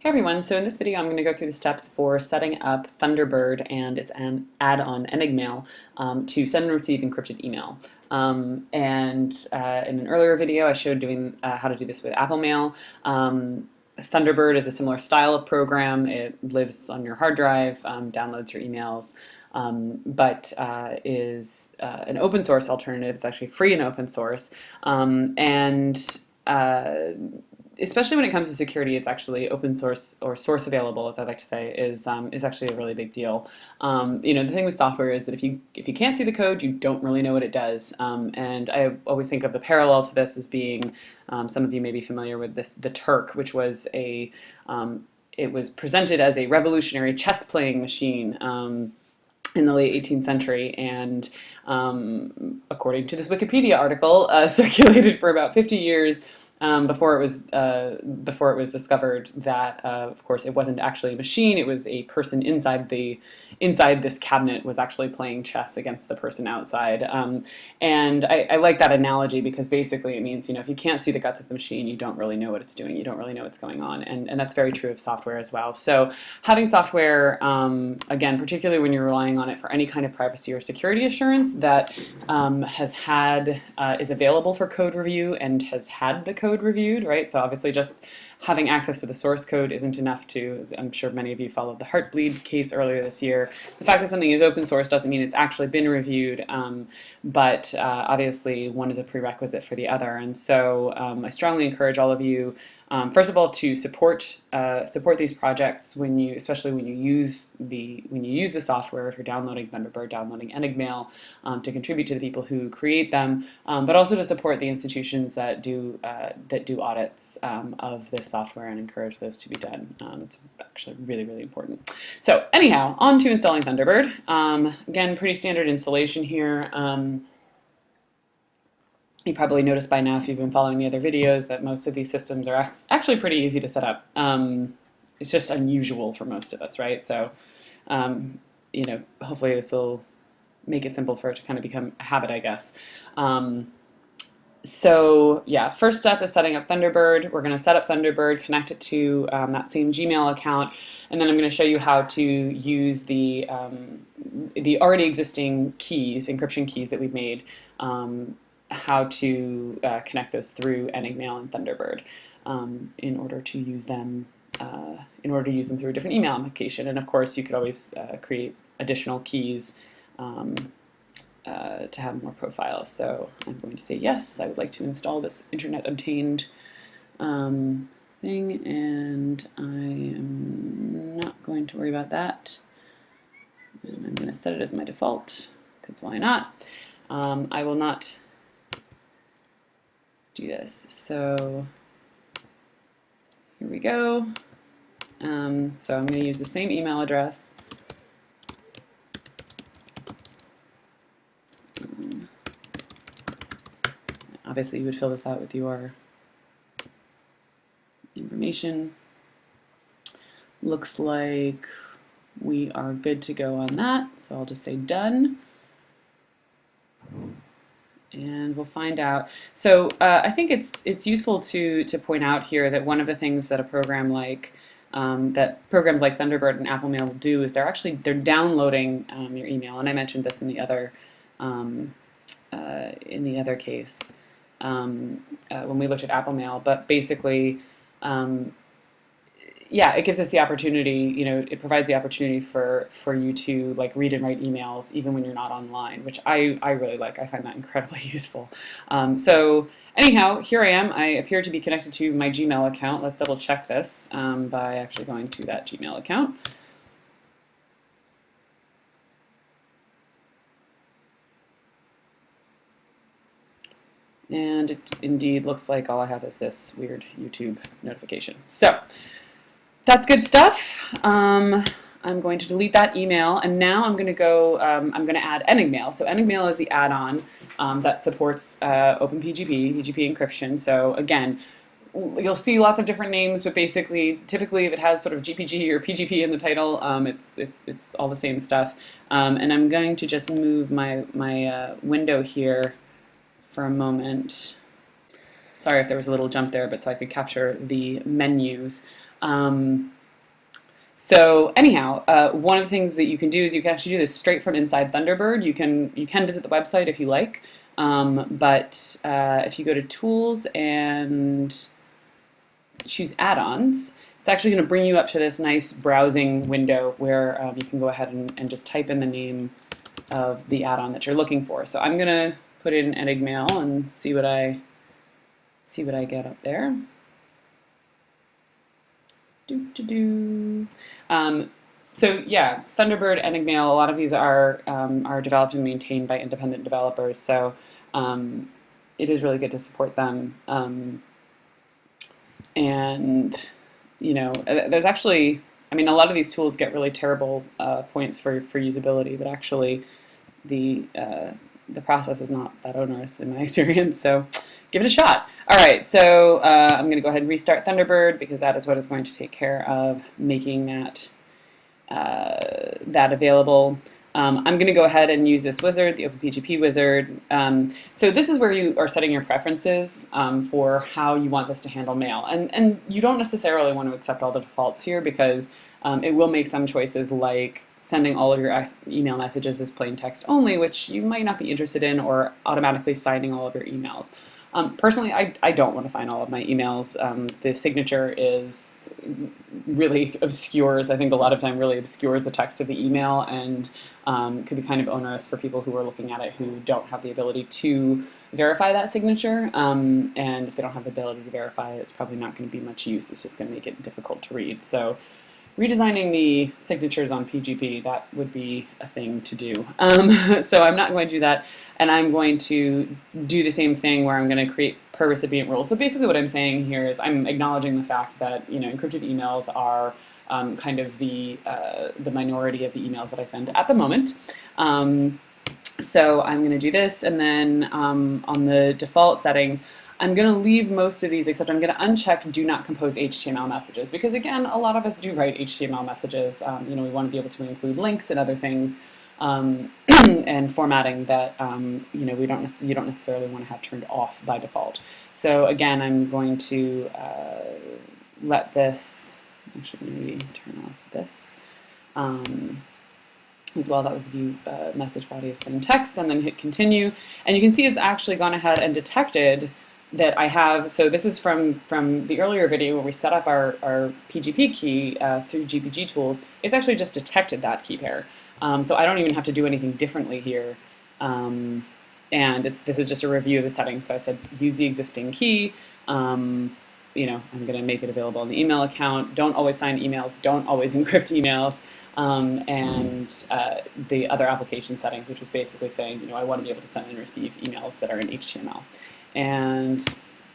Hey everyone, so in this video I'm going to go through the steps for setting up Thunderbird and its add-on Enigmail to send and receive encrypted email. In an earlier video I showed doing how to do this with Apple Mail. Thunderbird is a similar style of program. It lives on your hard drive, downloads your emails, but is an open source alternative. It's actually free and open source. Especially when it comes to security, it's actually open source or source available, as I like to say, is actually a really big deal. The thing with software is that if you can't see the code, you don't really know what it does. And I always think of the parallel to this as being, some of you may be familiar with this, the Turk, which was it was presented as a revolutionary chess playing machine. In the late 18th century, and according to this Wikipedia article, circulated for about 50 years before it was discovered that, of course, it wasn't actually a machine. It was a person inside this cabinet was actually playing chess against the person outside. And I like that analogy because basically it means, if you can't see the guts of the machine, you don't really know what it's doing. You don't really know what's going on, and that's very true of software as well. So having software, again, particularly when you're relying on it for any kind of privacy or security assurance that is available for code review and has had the code reviewed, right? So obviously just having access to the source code isn't enough to, as I'm sure many of you followed the Heartbleed case earlier this year. The fact that something is open source doesn't mean it's actually been reviewed, but obviously one is a prerequisite for the other. And so I strongly encourage all of you, first of all, to support these projects especially when you use the software. If you're downloading Thunderbird, downloading Enigmail, to contribute to the people who create them, but also to support the institutions that do audits of this software and encourage those to be done. It's actually really, really important. So anyhow, on to installing Thunderbird. Again, pretty standard installation here. You probably noticed by now, if you've been following the other videos, that most of these systems are actually pretty easy to set up. It's just unusual for most of us, right? So, hopefully this will make it simple for it to kind of become a habit, I guess. So yeah, first step is setting up Thunderbird. We're going to set up Thunderbird, connect it to that same Gmail account, and then I'm going to show you how to use the already existing keys, encryption keys that we've made, how to connect those through Enigmail and Thunderbird in order to use them through a different email application. And of course, you could always create additional keys to have more profiles. So I'm going to say yes, I would like to install this internet obtained thing, and I am not going to worry about that. And I'm going to set it as my default, because why not? I will not do this. So here we go. So I'm going to use the same email address. Obviously, you would fill this out with your information. Looks like we are good to go on that, so I'll just say done. And we'll find out. So I think it's useful to point out here that one of the things that programs like Thunderbird and Apple Mail will do is they're downloading your email, and I mentioned this in the other case when we looked at Apple Mail. But basically, yeah, it gives us the opportunity, it provides the opportunity for you to read and write emails even when you're not online, which I really like. I find that incredibly useful. So anyhow, here I am. I appear to be connected to my Gmail account. Let's double check this by actually going to that Gmail account. And it indeed looks like all I have is this weird YouTube notification. So that's good stuff. I'm going to delete that email, and now I'm going to go. I'm going to add Enigmail. So Enigmail is the add-on that supports OpenPGP, PGP encryption. So again, you'll see lots of different names, but basically, typically, if it has sort of GPG or PGP in the title, it's all the same stuff. And I'm going to just move my window here for a moment. Sorry if there was a little jump there, but so I could capture the menus. So anyhow, one of the things that you can do is you can actually do this straight from inside Thunderbird. You can visit the website if you like, but if you go to Tools and choose Add-ons, it's actually going to bring you up to this nice browsing window where you can go ahead and just type in the name of the add-on that you're looking for. So I'm going to put in Enigmail and see what I get up there. So yeah, Thunderbird, Enigmail, a lot of these are developed and maintained by independent developers. So it is really good to support them. And there's actually, I mean, a lot of these tools get really terrible points for usability, but actually the process is not that onerous in my experience. So give it a shot. All right, so I'm going to go ahead and restart Thunderbird because that is what is going to take care of making that available. I'm going to go ahead and use this wizard, the OpenPGP wizard. So this is where you are setting your preferences for how you want this to handle mail. And you don't necessarily want to accept all the defaults here because it will make some choices like sending all of your email messages as plain text only, which you might not be interested in, or automatically signing all of your emails. Personally, I don't want to sign all of my emails. The signature really obscures, I think a lot of time really obscures the text of the email, and could be kind of onerous for people who are looking at it who don't have the ability to verify that signature. And if they don't have the ability to verify it, it's probably not going to be much use. It's just going to make it difficult to read. So redesigning the signatures on PGP, that would be a thing to do. So I'm not going to do that, and I'm going to do the same thing where I'm going to create per recipient rules. So basically what I'm saying here is I'm acknowledging the fact that encrypted emails are kind of the minority of the emails that I send at the moment. So I'm going to do this, and then on the default settings, I'm going to leave most of these, except I'm going to uncheck do not compose HTML messages, because again, a lot of us do write HTML messages. We want to be able to include links and other things, and formatting that you don't necessarily want to have turned off by default. So again, I'm going to let this, actually maybe turn off this. As well, that was the view message body as plain text, and then hit continue. And you can see it's actually gone ahead and detected that I have, so this is from the earlier video where we set up our PGP key through GPG tools. It's actually just detected that key pair. So I don't even have to do anything differently here. And this is just a review of the settings. So I said use the existing key. I'm going to make it available on the email account. Don't always sign emails. Don't always encrypt emails. And the other application settings, which was basically saying, I want to be able to send and receive emails that are in HTML. And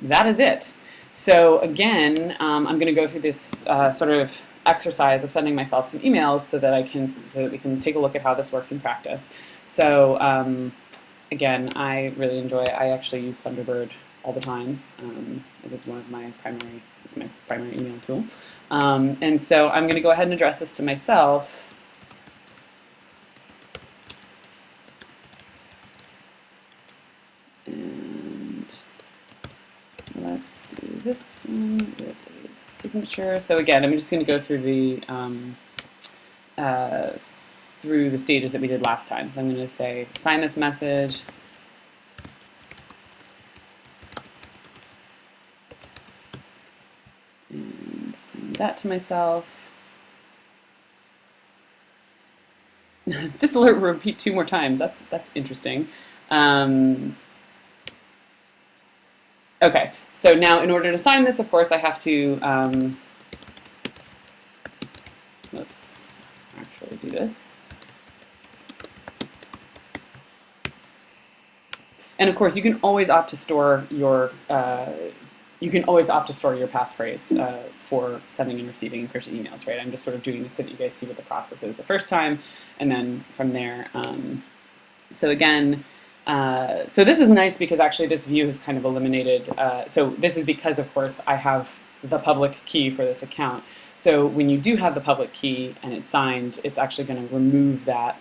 that is it. So again, I'm going to go through this sort of exercise of sending myself some emails so that we can take a look at how this works in practice. So again, I really enjoy it. I actually use Thunderbird all the time. It is my primary email tool. And so I'm going to go ahead and address this to myself. And let's do this one with a signature. So again, I'm just going to go through the stages that we did last time. So I'm going to say sign this message. And send that to myself. This alert will repeat 2 more times. That's interesting. Okay, so now in order to sign this, of course, I have to, actually do this. And of course, you can always opt to store your passphrase for sending and receiving encrypted emails, right? I'm just sort of doing this so that you guys see what the process is the first time, and then from there. So again, so this is nice because actually this view is kind of eliminated. So this is because, of course, I have the public key for this account. So when you do have the public key and it's signed, it's actually going to remove that.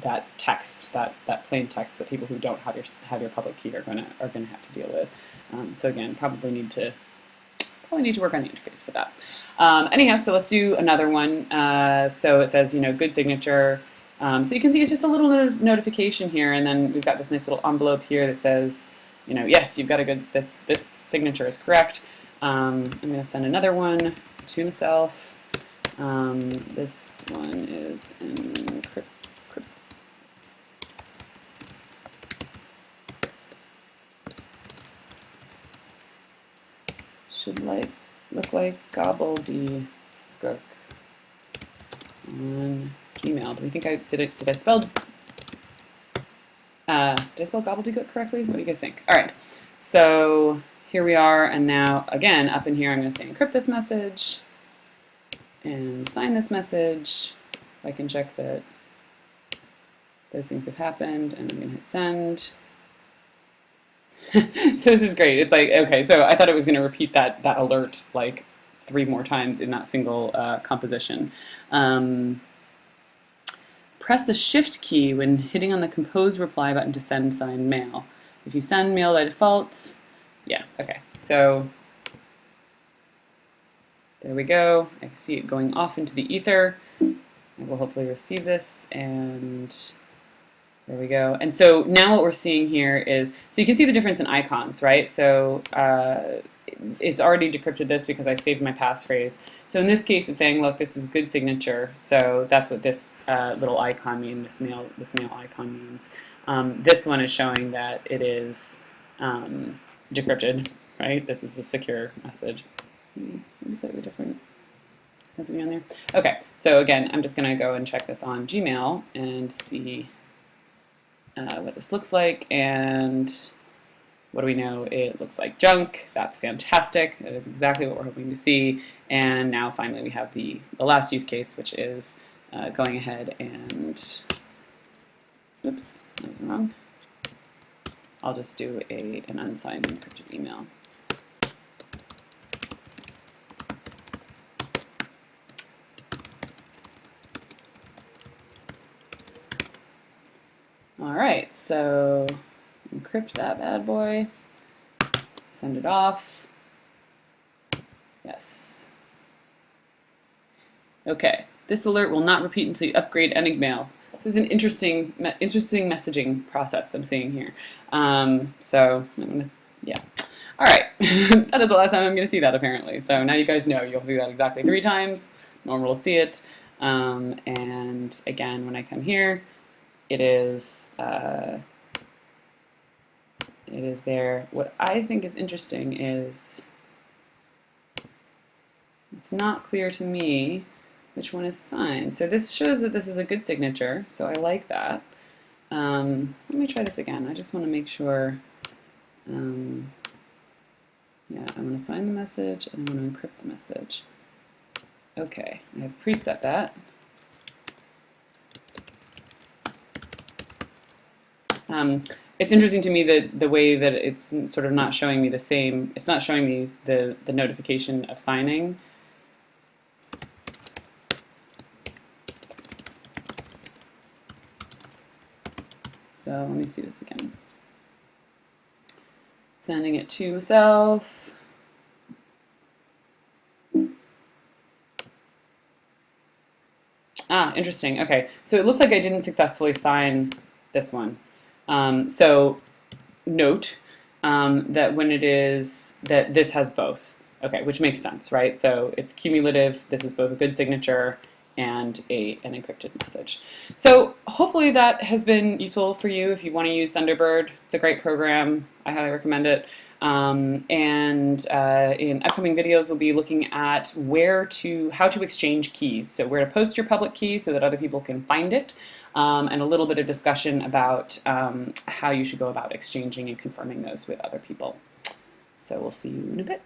That text, that plain text that people who don't have your public key are gonna have to deal with. So again, probably need to work on the interface for that. Anyhow, so let's do another one. So it says, good signature. So you can see it's just a little notification here, and then we've got this nice little envelope here that says, yes, you've got a good, this signature is correct. I'm going to send another one to myself. This one is encrypt. Should look like gobbledygook on Gmail. Do we think I did it? Did I spell gobbledygook correctly? What do you guys think? All right. So here we are, and now again up in here, I'm going to say encrypt this message and sign this message, so I can check that those things have happened, and I'm going to hit send. So this is great. It's like, okay, so I thought it was going to repeat that alert like 3 more times in that single composition. Press the shift key when hitting on the compose reply button to send signed mail. If you send mail by default, yeah, okay. So there we go. I can see it going off into the ether. I will hopefully receive this, and there we go. And so now what we're seeing here is, so you can see the difference in icons, right? So it's already decrypted this because I've saved my passphrase. So in this case, it's saying, look, this is good signature. So that's what this little icon means, this mail icon means. This one is showing that it is decrypted, right? This is a secure message. Maybe slightly different. Nothing on there. Okay, so again, I'm just going to go and check this on Gmail and see what this looks like, and what do we know? It looks like junk. That's fantastic. That is exactly what we're hoping to see. And now finally we have the last use case, which is going ahead and, oops, that was wrong. I'll just do an unsigned encrypted email. All right, so encrypt that bad boy, send it off. Yes. Okay, this alert will not repeat until you upgrade Enigmail. This is an interesting messaging process I'm seeing here. So I'm gonna, yeah. All right, that is the last time I'm gonna see that apparently. So now you guys know you'll do that exactly 3 times. No one will see it. And again, when I come here, it is there. What I think is interesting is it's not clear to me which one is signed. So this shows that this is a good signature, so I like that. Let me try this again. I just want to make sure. Yeah, I'm going to sign the message and I'm going to encrypt the message. Okay, I have preset that. It's interesting to me that the way that it's sort of not showing me the same, it's not showing me the notification of signing. So let me see this again. Sending it to myself. Ah, interesting. Okay, so it looks like I didn't successfully sign this one. So note that when it is, that this has both. Okay, which makes sense, right? So it's cumulative. This is both a good signature and an encrypted message. So hopefully that has been useful for you if you want to use Thunderbird. It's a great program. I highly recommend it. And in upcoming videos, we'll be looking at how to exchange keys. So where to post your public key so that other people can find it. And a little bit of discussion about how you should go about exchanging and confirming those with other people. So we'll see you in a bit.